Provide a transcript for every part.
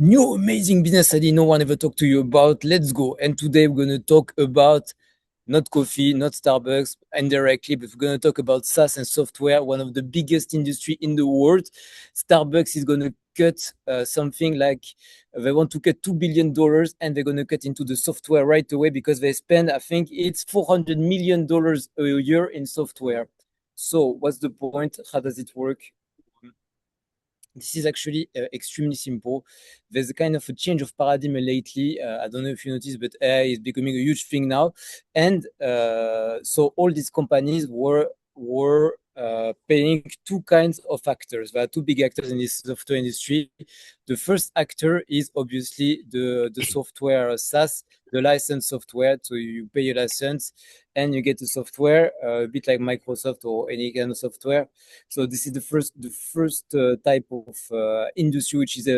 New amazing business idea no one ever talked to you about. Let's go. And today we're going to talk about not coffee, not Starbucks indirectly, but we're going to talk about SaaS and software, one of the biggest industry in the world. Starbucks is going to cut something like they want to cut $2 billion, and they're going to cut into the software right away because they spend, I think it's $400 million a year in software. So what's the point? How does it work? This is actually extremely simple. There's a kind of a change of paradigm lately. I don't know if you noticed, but AI is becoming a huge thing now. And so all these companies were paying two kinds of actors. There are two big actors in this software industry. The first actor is obviously the software SaaS, the licensed software. So you pay a license and you get the software, a bit like Microsoft or any kind of software. So this is the first type of industry which is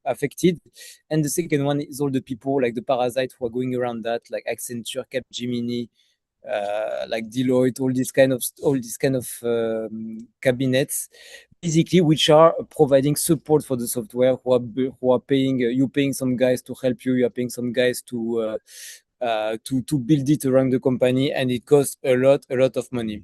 affected, and the second one is all the people like the parasite who are going around that, like Accenture, Capgemini, like Deloitte, all these kind of cabinets, basically, which are providing support for the software, who are paying you paying some guys to help you, you are paying some guys to build it around the company, and it costs a lot of money.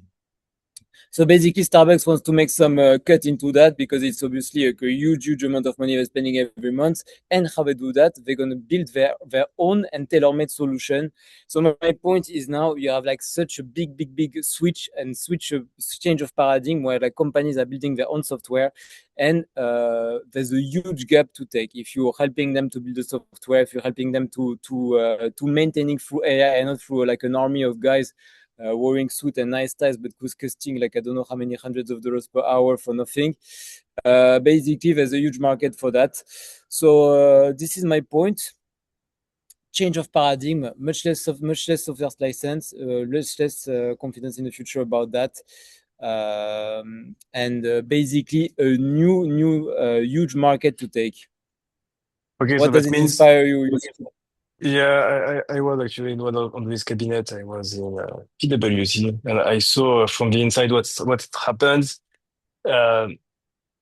So basically, Starbucks wants to make some cut into that because it's obviously a huge amount of money they're spending every month. And how they do that, they're going to build their own and tailor-made solution. So my point is now you have like such a big switch and change of paradigm where like companies are building their own software, and there's a huge gap to take if you're helping them to build the software, if you're helping them to maintaining through AI and not through like an army of guys wearing suit and nice ties, but costing like I don't know how many hundreds of dollars per hour for nothing. Basically, there's a huge market for that. So this is my point. Change of paradigm, much less software license, less confidence in the future about that. And basically a new huge market to take. Okay, so What does that it means, inspire you? yeah, I was actually in one of this cabinet. I was in PwC, and I saw from the inside what happens. Uh,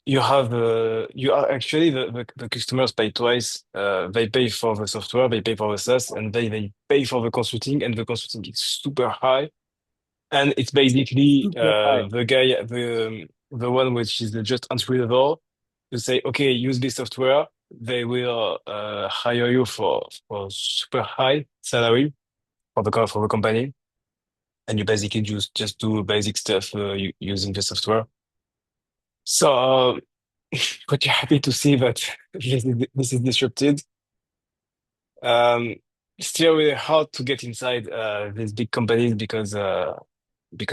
you are actually the customers pay twice. They pay for the software, they pay for the SaaS, and they pay for the consulting, and the consulting is super high. And it's basically Super high. the one which is just entry level to say, okay, use this software. They will hire you for super high salary for the company, and you basically just do basic stuff using the software. So pretty happy to see that this is disrupted. Um, Still really hard to get inside these big companies because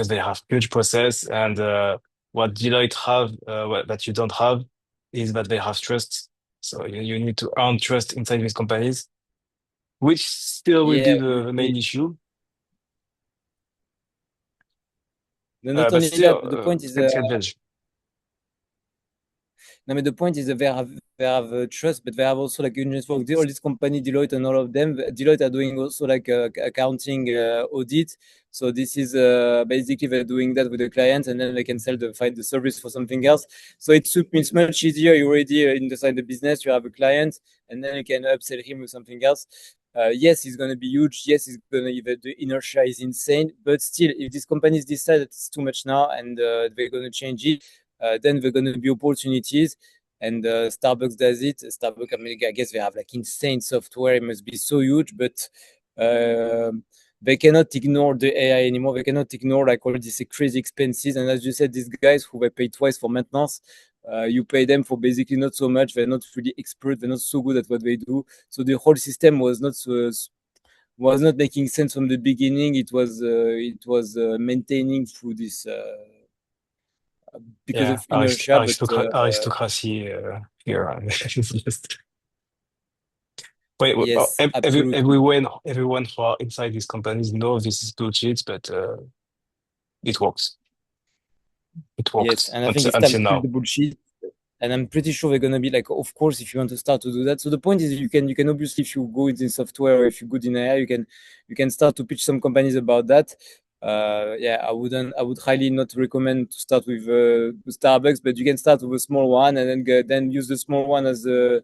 they have huge process and what Deloitte have that you don't have is that they have trust. So you need to earn trust inside these companies, which still will Yeah, be the main obviously. issue. No, not But only that, still, but the point is it's advantage. no, but the point is that they have trust, but they have also like unions for all these company, Deloitte and all of them. Deloitte are doing also like accounting audit. So this is basically they're doing that with the clients, and then they can find the service for something else. So it's much easier. You already inside the business, you have a client, and then you can upsell him with something else. Yes, it's going to be huge. Yes, it's going to the inertia is insane. But still, if these companies decide that it's too much now and they're going to change it, then there are going to be opportunities. And Starbucks does it. Starbucks, I mean, I guess they have like insane software. It must be so huge, but they cannot ignore the AI anymore. They cannot ignore like all these crazy expenses. And as you said, these guys who they pay twice for maintenance, you pay them for basically not so much. They're not really expert. They're not so good at what they do. So the whole system was not making sense from the beginning. It was maintaining through this because Yeah, of inertia, but aristocracy here. It's just- Wait, yes, absolutely. everyone who are inside these companies know this is bullshit, but it works. It Yes, worked and I think it's time until to kill now. the bullshit. And I'm pretty sure they're gonna be like, of course, if you want to start to do that. So the point is, you can obviously, if you go in software or if you're good in AI, you can start to pitch some companies about that. Yeah, I would highly not recommend to start with Starbucks, but you can start with a small one and then use the small one as a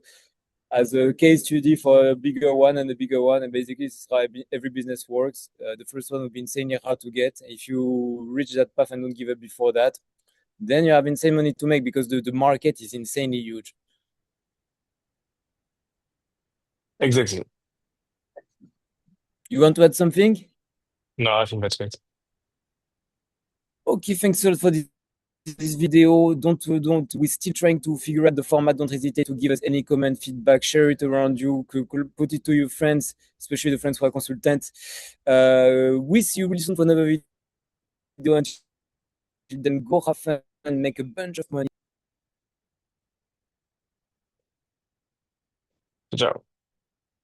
as a case study for a bigger one and a bigger one. And basically, this is how every business works. The first one would be insanely hard to get. If you reach that path and don't give up before that, then you have insane money to make because the market is insanely huge. Exactly. You want to add something? No, I think that's great. Okay, thanks a lot for this video. Don't we're still trying to figure out the format. Don't hesitate to give us any comment, feedback, share it around you, put it to your friends, especially the friends who are consultants. We see you really soon for another video. Until then, go have fun and make a bunch of money. Ciao.